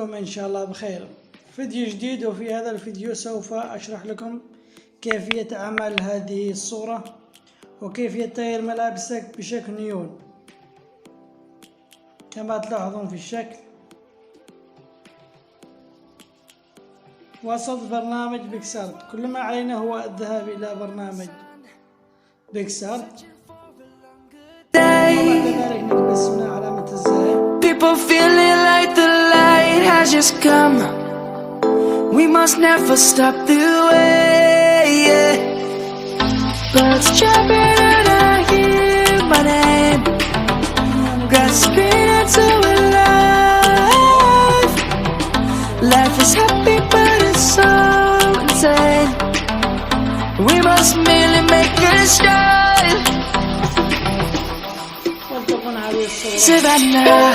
أراكم إن شاء الله بخير. فيديو جديد، وفي هذا الفيديو سوف أشرح لكم كيفية عمل هذه الصورة وكيفية تغيير ملابسك بشكل نيون كما تلاحظون في الشكل. وسط برنامج بيكسارت. كل ما علينا هو الذهاب إلى برنامج بيكسارت وبعد ذلك نلبس هنا علامة الزائد. People feeling like the light has just come. We must never stop the way, yeah. Birds chirping and I hear my name, grasping into life. Life is happy but it's so insane. We must merely make a start. Savannah,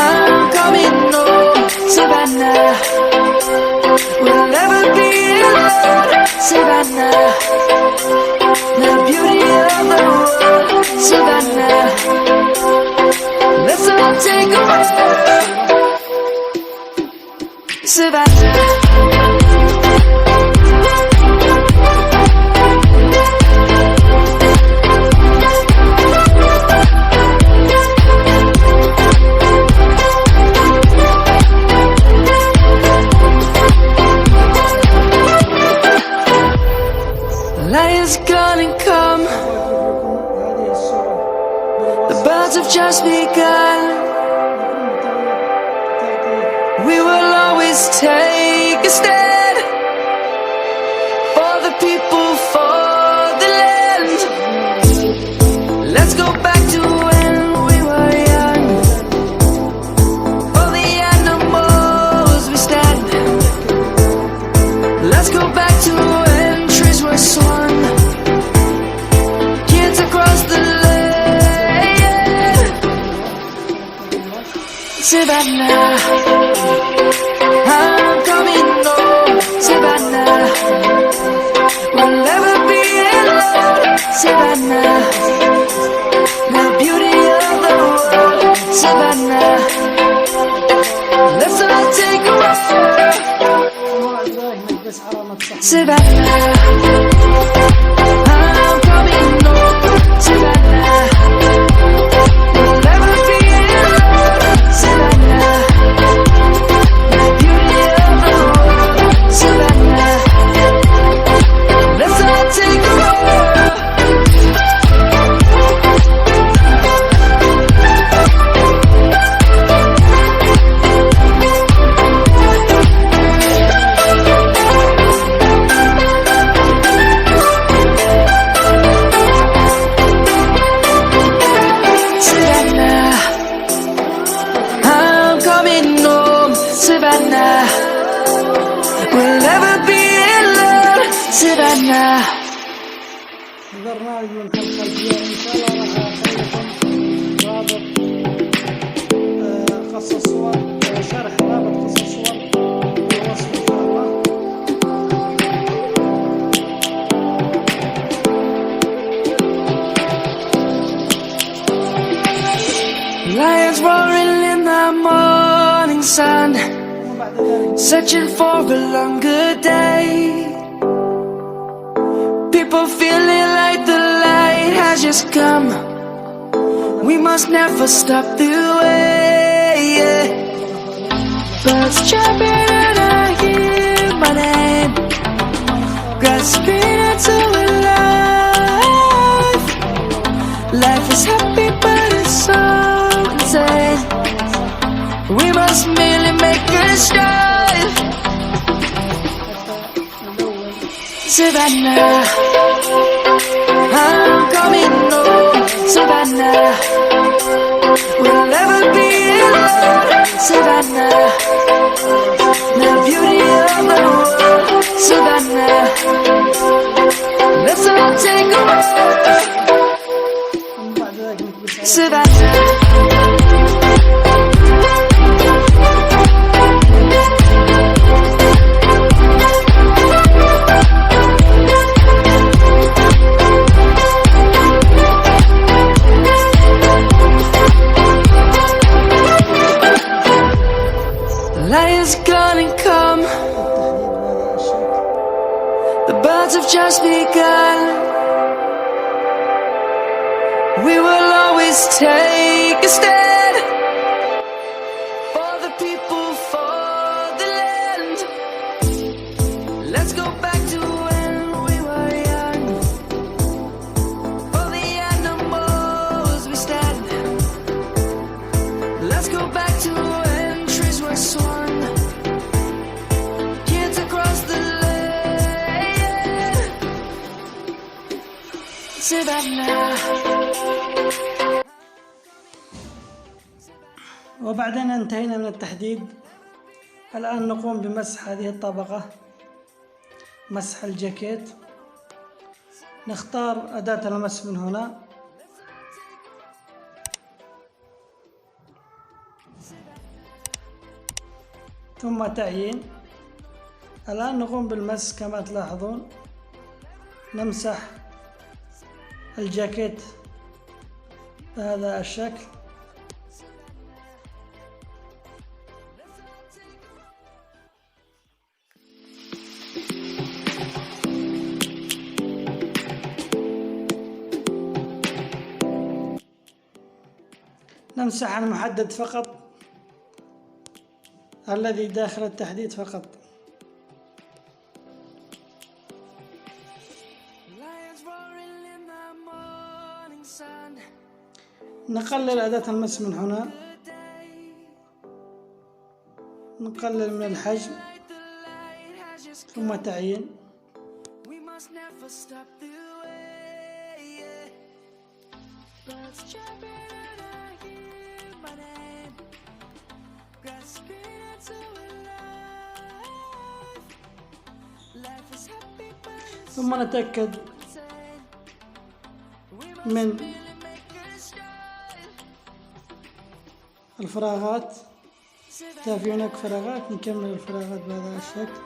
I'm coming home. Savannah, we'll never be alone. Savannah, the beauty of the world. Savannah, let's all take a ride. Savannah. Lion's gonna come. The birds have just begun. We will always take a stand for the people, for the land. Let's go back to when we were young. For the animals we stand. Let's go back to when trees were swung. Kids across the land. Savannah, I'm coming home. Savannah, we'll never be alone. Savannah, the beauty of the world. Savannah, let's all take a ride. Savannah, I'm coming home. Savannah, we'll never be alone. Savannah, the beauty of the world. Savannah, let's all take a ride. Savannah, we'll never be alone. Savannah. برنامج من خلفية إن شاء الله راح أخليكم رابط خاص الصور، شرح رابط خاص الصور بالوصف إن شاء الله. Lions roaring in the morning sun, searching for a longer day. People feeling like the light has just come. We must never stop the way, yeah. Birds chirping and I hear my name, grasping into life. Life is happy but it's so insane. We must merely make a start. Savannah, I'm coming home. Savannah, we'll never be alone. Savannah, the beauty of the world. Savannah, let's all take a ride. Savannah. words have just begun. We will always take a stand for the people, for the land. Let's go back to when we were young. For the animals we stand. Let's go back to when trees were swung. Kids across the land. Savannah. وبعدين انتهينا من التحديد. الآن نقوم بمسح هذه الطبقة، مسح الجاكيت. نختار أداة المسح من هنا، ثم تعيين. الآن نقوم بالمسح كما تلاحظون. نمسح الجاكيت بهذا الشكل. نمسح المحدد فقط، الذي داخل التحديد فقط. نقلل أداة المسح من هنا، نقلل من الحجم ثم تعيين. ثم نتأكد من الفراغات. إذا في هناك فراغات نكمل الفراغات بهذا الشكل.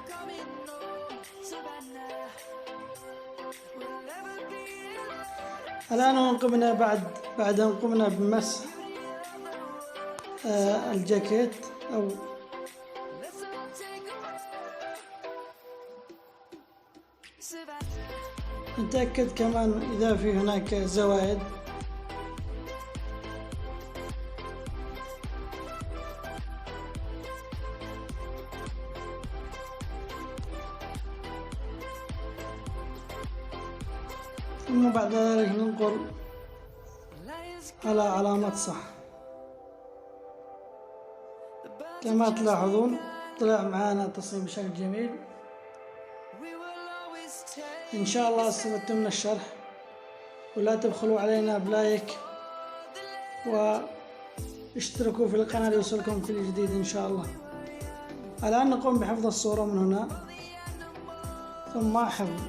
الآن قمنا بعد أن قمنا بمسح الجاكيت أو نتأكد كمان إذا في هناك زوائد. ثم بعد ذلك ننقل على علامة صح. كما تلاحظون طلع معنا تصميم بشكل جميل. إن شاء الله استفدتم من الشرح، ولا تبخلوا علينا بلايك واشتركوا في القناة ليوصلكم كل جديد إن شاء الله. الآن نقوم بحفظ الصورة من هنا ثم حفظ